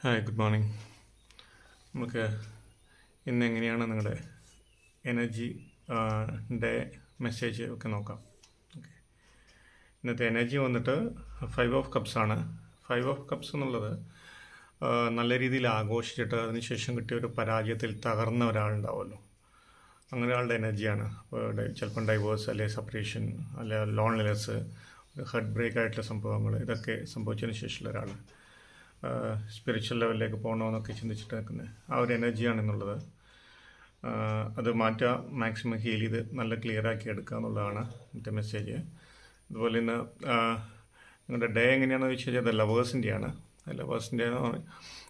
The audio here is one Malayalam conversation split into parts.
Hi, good morning. നമുക്ക് ഇന്ന് എങ്ങനെയാണ് നിങ്ങളുടെ എനർജി ഡേ മെസ്സേജ് ഒക്കെ നോക്കാം. ഓക്കെ, ഇന്നത്തെ എനർജി വന്നിട്ട് 5 of Cups ആണ്. 5 of Cups എന്നുള്ളത് നല്ല രീതിയിൽ ആഘോഷിച്ചിട്ട് അതിനുശേഷം കിട്ടിയ ഒരു പരാജയത്തിൽ തകർന്ന ഒരാളുണ്ടാവുമല്ലോ, അങ്ങനെ ഒരാളുടെ എനർജിയാണ്. അപ്പോൾ ചിലപ്പം ഡൈവേഴ്സ്, അല്ലെങ്കിൽ സെപ്പറേഷൻ, അല്ലെങ്കിൽ ലോൺലിനെസ്, ഹെർട്ട് ബ്രേക്ക് ആയിട്ടുള്ള സംഭവങ്ങൾ, ഇതൊക്കെ സംഭവിച്ചതിന് ശേഷമുള്ള ഒരാൾ സ്പിരിച്വൽ ലെവലിലേക്ക് പോകണമെന്നൊക്കെ ചിന്തിച്ചിട്ട് നിൽക്കുന്നത് ആ ഒരു എനർജിയാണെന്നുള്ളത്. അത് മാറ്റുക, മാക്സിമം ഹീൽ ചെയ്ത് നല്ല ക്ലിയറാക്കി എടുക്കുക എന്നുള്ളതാണ് എൻ്റെ മെസ്സേജ്. അതുപോലെ ഇന്ന് നിങ്ങളുടെ ഡേ എങ്ങനെയാണെന്ന് വെച്ച് കഴിഞ്ഞാൽ അത് ലവേഴ്സിൻ്റെയാണ്. ലവേഴ്സിൻ്റെ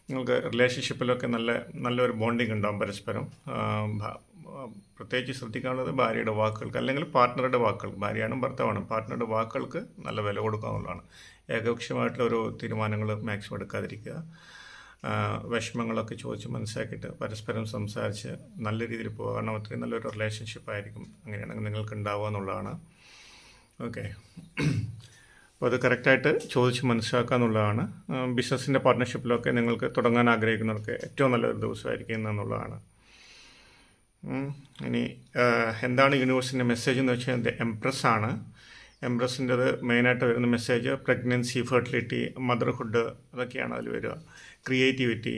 നിങ്ങൾക്ക് റിലേഷൻഷിപ്പിലൊക്കെ നല്ലൊരു ബോണ്ടിങ് ഉണ്ടാകും പരസ്പരം. പ്രത്യേകിച്ച് ശ്രദ്ധിക്കാനുള്ളത് ഭാര്യയുടെ വാക്കുകൾക്ക്, അല്ലെങ്കിൽ പാർട്ട്ണറുടെ വാക്കുകൾ, ഭാര്യയാണും ഭർത്താവാണ്, പാർട്ട്ണറുടെ വാക്കുകൾക്ക് നല്ല വില കൊടുക്കുക എന്നുള്ളതാണ്. ഏകപക്ഷമായിട്ടുള്ള ഒരു തീരുമാനങ്ങൾ മാക്സിമം എടുക്കാതിരിക്കുക. വിഷമങ്ങളൊക്കെ ചോദിച്ച് മനസ്സിലാക്കിയിട്ട് പരസ്പരം സംസാരിച്ച് നല്ല രീതിയിൽ പോകുക. കാരണം അത്രയും നല്ലൊരു റിലേഷൻഷിപ്പ് ആയിരിക്കും അങ്ങനെയാണെങ്കിൽ നിങ്ങൾക്ക് ഉണ്ടാവുക എന്നുള്ളതാണ്. ഓക്കെ, അപ്പോൾ അത് കറക്റ്റായിട്ട് ചോദിച്ച് മനസ്സിലാക്കുക എന്നുള്ളതാണ്. ബിസിനസ്സിൻ്റെ പാർട്ട്ണർഷിപ്പിലൊക്കെ നിങ്ങൾക്ക് തുടങ്ങാൻ ആഗ്രഹിക്കുന്നവർക്ക് ഏറ്റവും നല്ലൊരു ദിവസമായിരിക്കും എന്നുള്ളതാണ്. ഇനി എന്താണ് യൂണിവേഴ്സിൻ്റെ മെസ്സേജ് എന്ന് വെച്ചാൽ ദ എംപ്രസ് ആണ്. എംപ്രസിൻ്റെത് മെയിനായിട്ട് വരുന്ന മെസ്സേജ് പ്രഗ്നൻസി, ഫെർട്ടിലിറ്റി, മദർഹുഡ്, അതൊക്കെയാണ് അതിൽ വരിക. ക്രിയേറ്റിവിറ്റി,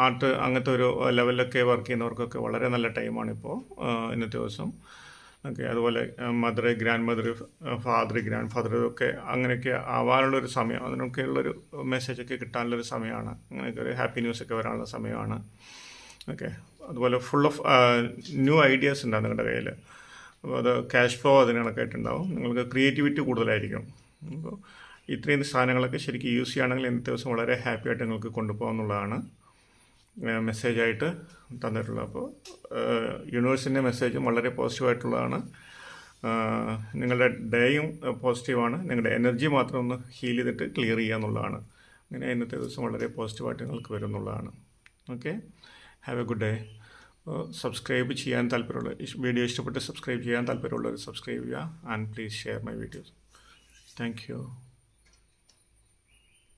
ആർട്ട്, അങ്ങനത്തെ ഒരു ലെവലിലൊക്കെ വർക്ക് ചെയ്യുന്നവർക്കൊക്കെ വളരെ നല്ല ടൈമാണിപ്പോൾ ഇന്നത്തെ ദിവസം. ഓക്കെ, അതുപോലെ mother, grand mother, father, grand father, ഒക്കെ അങ്ങനെയൊക്കെ ആവാനുള്ളൊരു സമയം, അതിനൊക്കെയുള്ളൊരു മെസ്സേജൊക്കെ കിട്ടാനുള്ളൊരു സമയമാണ്. അങ്ങനെയൊക്കെ ഒരു ഹാപ്പി ന്യൂസൊക്കെ വരാനുള്ള സമയമാണ്. ഓക്കെ, അതുപോലെ ഫുൾ ഓഫ് ന്യൂ ഐഡിയാസ് ഉണ്ടാകും നിങ്ങളുടെ കയ്യിൽ. അപ്പോൾ അത് ക്യാഷ് ഫ്ലോ അതിന് കണക്കായിട്ടുണ്ടാവും. നിങ്ങൾക്ക് ക്രിയേറ്റിവിറ്റി കൂടുതലായിരിക്കും. അപ്പോൾ ഇത്രയും സാധനങ്ങളൊക്കെ ശരിക്കും യൂസ് ചെയ്യുകയാണെങ്കിൽ ഇന്നത്തെ ദിവസം വളരെ ഹാപ്പി ആയിട്ട് നിങ്ങൾക്ക് കൊണ്ടുപോകാമെന്നുള്ളതാണ് മെസ്സേജായിട്ട് തന്നിട്ടുള്ളത്. അപ്പോൾ യൂണിവേഴ്സിൻ്റെ മെസ്സേജും വളരെ പോസിറ്റീവായിട്ടുള്ളതാണ്. നിങ്ങളുടെ ഡേയും പോസിറ്റീവാണ്. നിങ്ങളുടെ എനർജി മാത്രം ഒന്ന് ഹീൽ ചെയ്തിട്ട് ക്ലിയർ ചെയ്യുക എന്നുള്ളതാണ്. അങ്ങനെ ഇന്നത്തെ ദിവസം വളരെ പോസിറ്റീവായിട്ട് നിങ്ങൾക്ക് വരുന്നുള്ളതാണ്. Okay, have a good day. Subscribe ചെയ്യാൻ താല്പര്യമുള്ള, വീഡിയോ ഇഷ്ടപ്പെട്ട് സബ്സ്ക്രൈബ് ചെയ്യാൻ താല്പര്യമുള്ളവർ സബ്സ്ക്രൈബ് ചെയ്യുക. And please share my videos. Thank U.